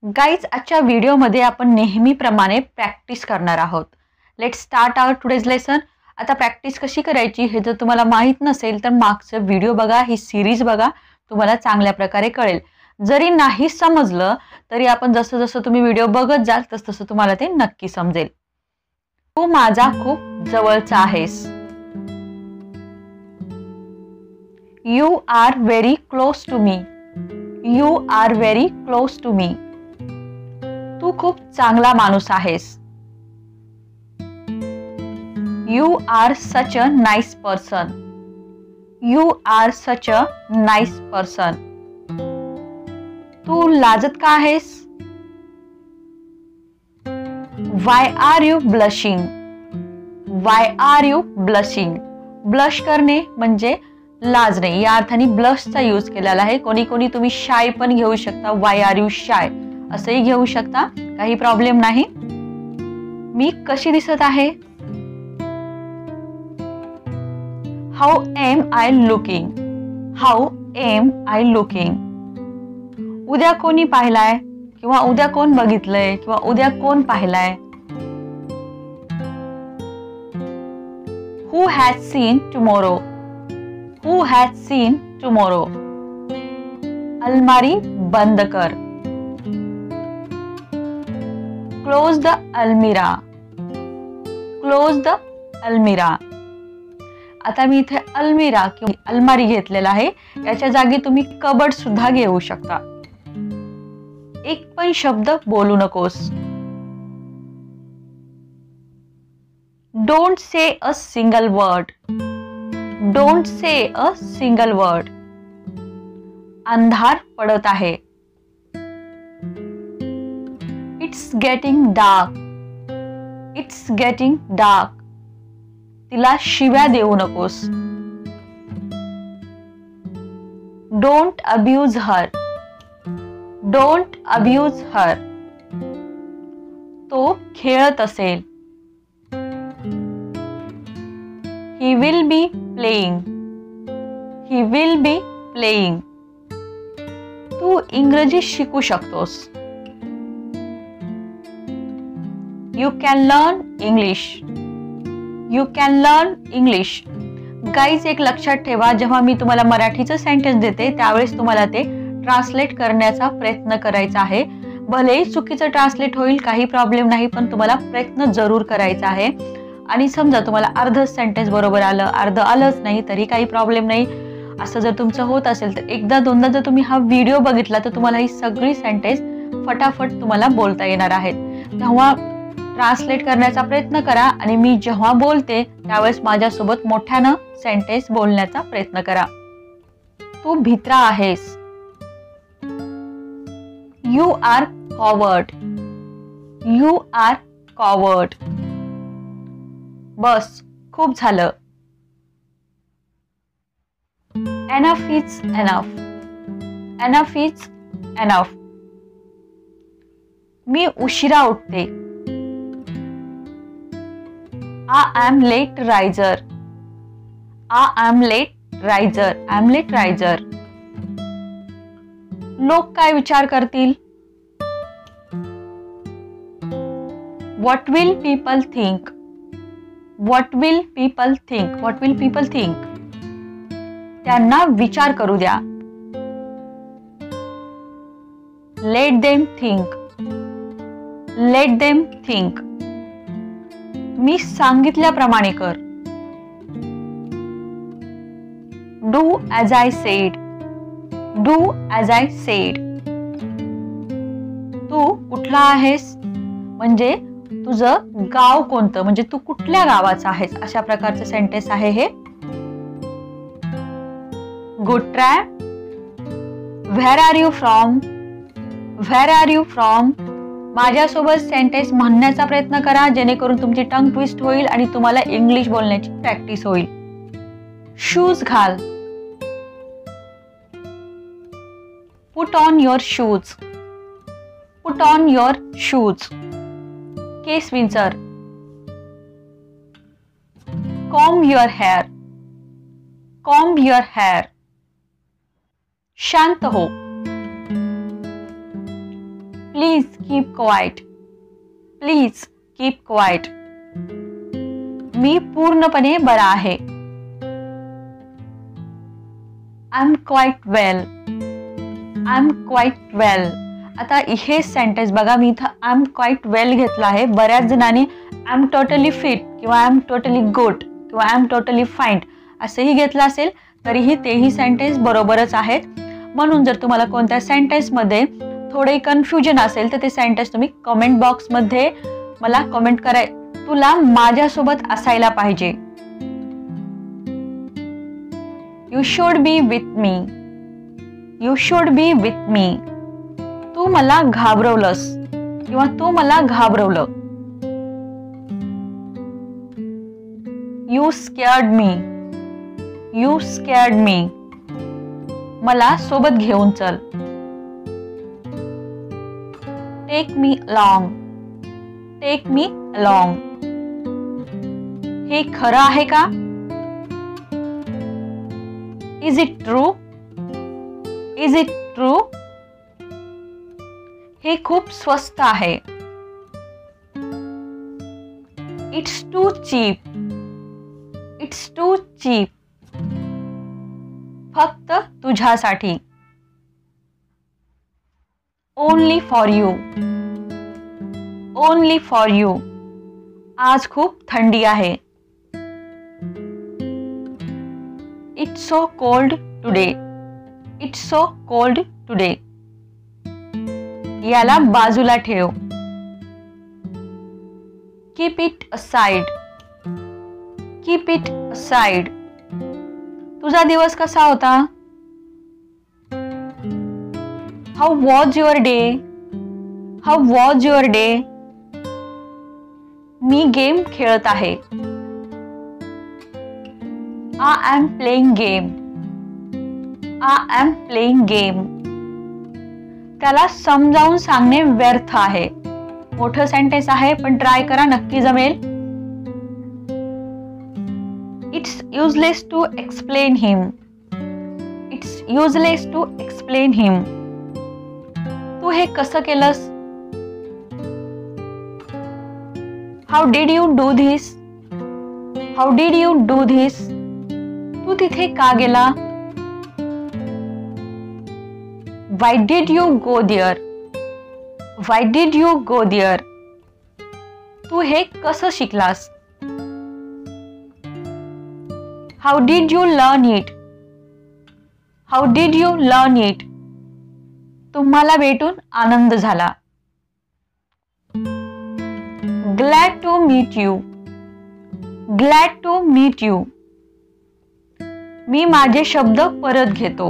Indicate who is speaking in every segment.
Speaker 1: Guys, आजच्या व्हिडिओमध्ये आपण नेहमीप्रमाणे प्रॅक्टिस करणार आहोत. Let's start our today's lesson. आता प्रॅक्टिस कशी करायची हे जर तुम्हाला माहीत नसेल तर मागचं व्हिडिओ बघा, ही सिरीज बघा, तुम्हाला चांगल्या प्रकारे कळेल. जरी नाही समजलं तरी आपण जसं जसं तुम्ही व्हिडिओ बघत जाल तसं तुम्हाला ते नक्की समजेल. तू माझा खूप जवळचा आहेस. You are very close to me. You are very close to me. तू खूप चांगला माणूस आहेस. You are such a nice person. You are such a nice person. तू लाजत का आहेस? Why are you blushing. Why are you blushing. Blush करणे म्हणजे लाजणे या अर्थाने ब्लशचा यूज केलेला आहे. कोणी कोणी तुम्ही शाय पण घेऊ शकता. वाय आर यू शाय असंही घेऊ शकता, काही प्रॉब्लेम नाही. मी कशी दिसत आहे? How am I looking. How am I looking. उद्या कोणी पाहिलाय किंवा उद्या कोण बघितलंय किंवा उद्या कोण पाहिलाय? Who has seen tomorrow. Who has seen tomorrow. अलमारी बंद कर. Close the almirah. Close the almirah. आता मी इथे अलमिरा किंवा अलमारी घेतलेला आहे, याच्या जागी तुम्ही कबड सुद्धा घेऊ शकता. एक पण शब्द बोलू नकोस. Don't say a single word. Don't say a single word. अंधार पडत आहे. It's getting dark. It's getting dark. तिला शिव्या देऊ नकोस. Don't abuse her. Don't abuse her. तो खेळत असेल. He will be playing. He will be playing. तू इंग्रजी शिकू शकतोस. You can learn English. You can learn English. Guys, एक लक्षात ठेवा, जेव्हा मी तुम्हाला मराठीचं सेंटेन्स देते त्यावेळेस तुम्हाला ते ट्रान्सलेट करण्याचा प्रयत्न करायचा आहे. भलेही चुकीचं ट्रान्सलेट होईल, काही प्रॉब्लेम नाही, पण तुम्हाला प्रयत्न जरूर करायचा आहे. आणि समजा तुम्हाला अर्ध सेंटेन्स बरोबर आलं, अर्ध आलंच नाही तरी काही प्रॉब्लेम नाही. असं जर तुमचं होत असेल तर एकदा दोनदा जर तुम्ही हा व्हिडिओ बघितला तर तुम्हाला ही सगळी सेंटेन्स फटाफट तुम्हाला बोलता येणार आहेत. तेव्हा ट्रान्सलेट करण्याचा प्रयत्न करा आणि मी जेव्हा बोलते त्यावेळेस माझ्यासोबत मोठ्यानं सेंटेन्स बोलण्याचा प्रयत्न करा. तू भित्रा आहेस. You are coward. You are coward. बस, खूप झालं. Enough is enough. Enough is enough. मी उशिरा उठते. I am late riser. I am late riser. I am late riser. लोक काय विचार करतील? What will people think? What will people think? What will people think? त्यांना विचार करू द्या. Let them think. Let them think. मी सांगितल्याप्रमाणे कर. Do as I said. Do as I said. तू कुठला आहेस म्हणजे तुझं गाव कोणतं, म्हणजे तू कुठल्या गावाचा आहेस, अशा प्रकारचं सेंटेन्स आहे हे. Good try. Where are you from. Where are you from. माझ्यासोबत सेंटेन्स म्हणण्याचा प्रयत्न करा जेणेकरून तुमची टंग ट्विस्ट होईल आणि तुम्हाला इंग्लिश बोलण्याची प्रॅक्टिस होईल. शूज घाल. Put on your shoes. Put on your shoes. केस विंचर. Comb your hair. Comb your hair. शांत हो. Please keep quiet. Please keep quiet. मी पूर्णपणे बरा आहे. I am quite well. I am quite well. आता हे सेंटेन्स बघा, मी इथं आय एम क्वाइट वेल घेतला आहे. बऱ्याच जणांनी आय एम टोटली फिट किंवा आय एम टोटली गुड किंवा आय एम टोटली फाईन असंही घेतलं असेल तरीही तेही सेंटेन्स बरोबरच आहेत. म्हणून जर तुम्हाला कोणत्या सेंटेन्समध्ये थोडे कन्फ्युजन असेल तर ते सेंटेन्स तुम्ही कमेंट बॉक्समध्ये मला कमेंट कराय. तुला माझ्यासोबत असायला पाहिजे. You should be with me. You should be with me. तू मला घाबरवलंस किंवा तू मला घाबरवलं. You स्कॅर्ड me. यू स्कॅर्ड मी. मला सोबत घेऊन चल. Take me along. Take me along. हे खरं आहे का? Is it true? Is it true? हे खूप स्वस्त आहे. It's too cheap. It's too cheap. फक्त तुझ्यासाठी. Only for you. Only for you. आज खूप थंडी आहे. It's so cold today. It's so cold today. याला बाजूला ठेव. Keep it aside. Keep it aside. तुझा दिवस कसा होता? How was your day? How was your day? Me game खेळत आहे. I am playing game. I am playing game. त्याला समजावून सांगणे व्यर्थ आहे. मोठं सेंटेन्स आहे पण ट्राय करा, नक्की जमेल. It's useless to explain him. It's useless to explain him. तू हे कसं केलंस? How did you do this? How did you do this? तू तिथे का गेला? Why did you go there? Why did you go there? तू हे कसं शिकलास? How did you learn it? How did you learn it? तुम्हाला भेटून आनंद झाला. Glad to meet you. Glad to meet you. मी माझे शब्द परत घेतो.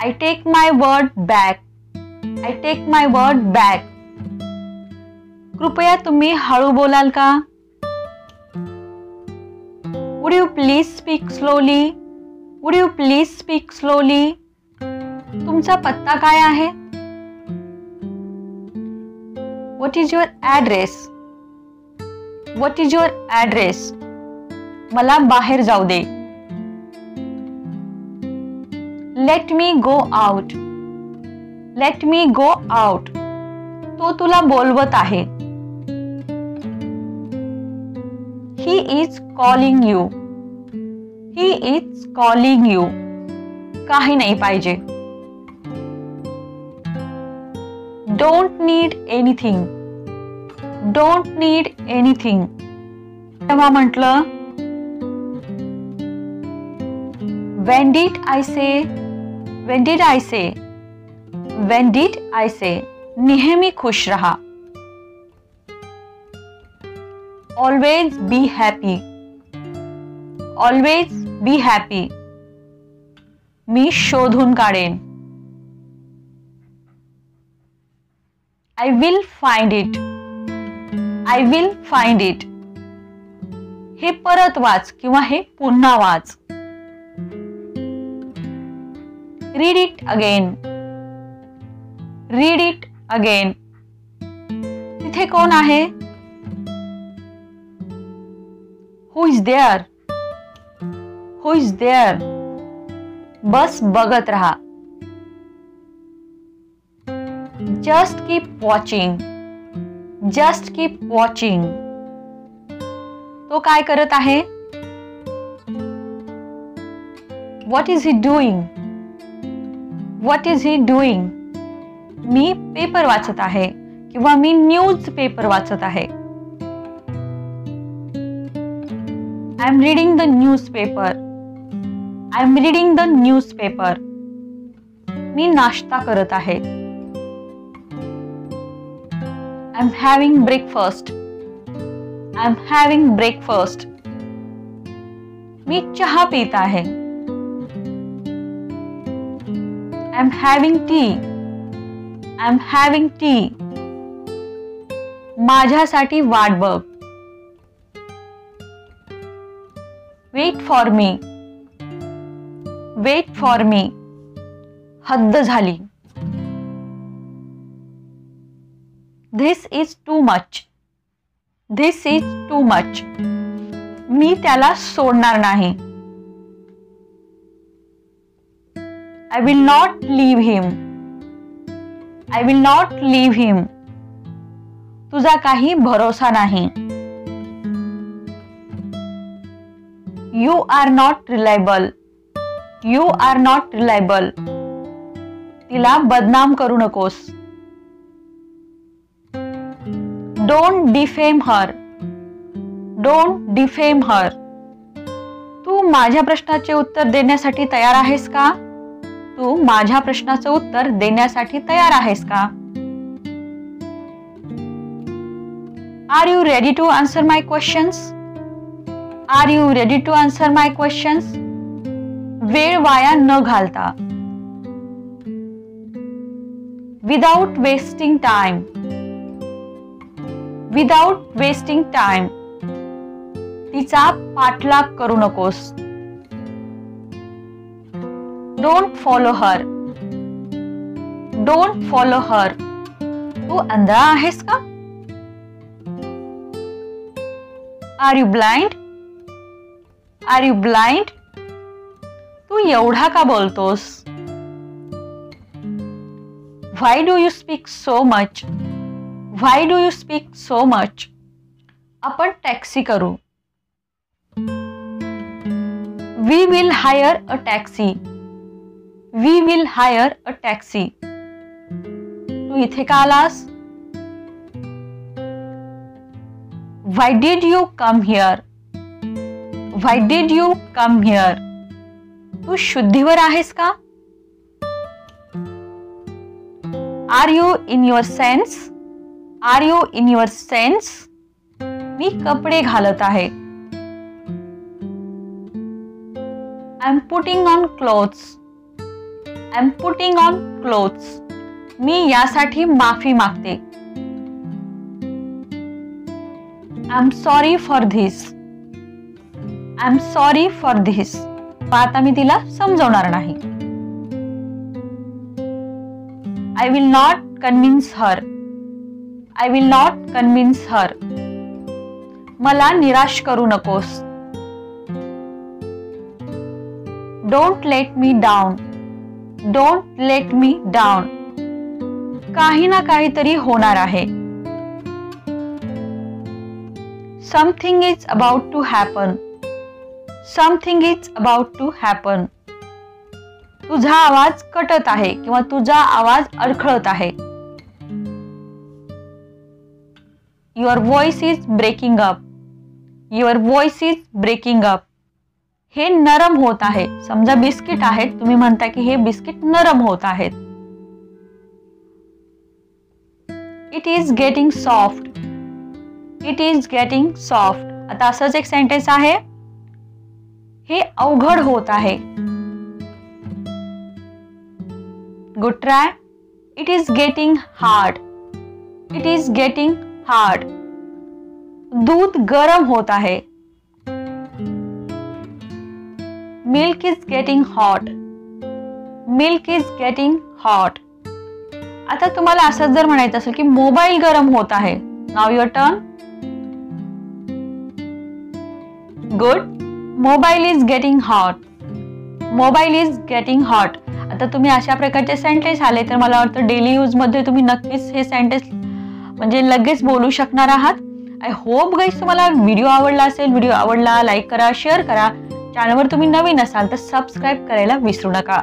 Speaker 1: I take my word back. I take my word back. कृपया तुम्ही हळू बोलाल का? Would you please speak slowly? Would you please speak slowly? तुमचा पत्ता काय आहे? What is your address? What is your address? मला बाहेर जाऊ दे. Let me go out. Let me go out. तो तुला बोलवत आहे. He is calling you. He is calling you. काही नाही पाहिजे. Don't need anything. Don't need anything. तेव्हा म्हटलं when did I say? when did I say? when did I say? नेहमी खुश रहा. always be happy. always be happy. मी शोधून काढेन. I will find it. I will find it. हे परत वाच किंवा हे पुन्हा वाच. Read it again. Read it again. तिथे कोण आहे? Who is there? Who is there? बस बघत रहा. Just keep watching. Just keep watching. तो काय करत आहे? What is he doing? What is he doing? मी पेपर वाचत आहे किंवा मी न्यूज पेपर वाचत आहे. I am reading the newspaper. I am reading the newspaper. मी नाश्ता करत आहे. I am having breakfast. I am having breakfast. मी चहा पित आहे. I am having tea. I am having tea. माझ्यासाठी वाट बघ. Wait for me. Wait for me. हद्द झाली. This is too much. This is too much. मी त्याला सोडणार नाही. I will not leave him. I will not leave him. तुझा काही भरोसा नाही. You are not reliable. You are not reliable. तिला बदनाम करू नकोस. Don't defame her. Don't defame her. तू माझ्या प्रश्नाचे उत्तर देण्यासाठी तयार आहेस का? तू माझ्या प्रश्नाचं उत्तर देण्यासाठी तयार आहेस का? Are you ready to answer my questions? Are you ready to answer my questions? वेळ वाया न घालता. Without wasting time. Without wasting time. तिचा पाठलाग करू नकोस. Don't follow her. Don't follow her. तू अंधळा आहेस का? Are you blind? Are you blind? तू एवढा का बोलतोस? Why do you speak so much? Why do you speak so much? आपण टॅक्सी करू. We will hire a taxi. We will hire a taxi. तू इथे का आलास? Why did you come here? Why did you come here? तू शुद्धीवर आहेस का? Are you in your sense? Are you in your sense? मी कपडे घालत आहे. I am putting on clothes. I am putting on clothes. मी यासाठी माफी मागते. I am sorry for this. I am sorry for this. आता मी तिला समजवणार नाही. I will not convince her. I will not convince her. मला निराश करू नकोस. Don't let me down. Don't let me down. काही ना काहीतरी होणार आहे. Something is about to happen. Something is about to happen. तुझा आवाज कटत आहे किंवा तुझा आवाज अडखळत आहे. Your voice is breaking up. Your voice is breaking up. हे नरम होत आहे. समजा बिस्किट आहेत, तुम्ही म्हणता की हे बिस्किट नरम होत आहेत. It is getting soft. It is getting soft. आता असंच एक सेंटेन्स आहे. हे अवघड होत आहे. Good try. It is getting hard. It is getting hard. दूध गरम होत आहे. Milk is getting hot. Milk is getting hot. आता तुम्हाला असंच जर म्हणायचं असेल की मोबाईल गरम होत आहे. Now your turn. Good. Mobile is getting hot. Mobile is getting hot. आता आता तुम्ही अशा प्रकारचे सेंटेन्स आले तर मला वाटतं डेली यूजमध्ये तुम्ही नक्कीच हे सेंटेन्स म्हणजे लगेच बोलू शकणार आहात. आय होप गाईज तुम्हाला व्हिडिओ आवडला असेल. व्हिडिओ आवडला लाईक करा, शेअर करा. चॅनलवर तुम्ही नवीन असाल तर सबस्क्राईब करायला विसरू नका.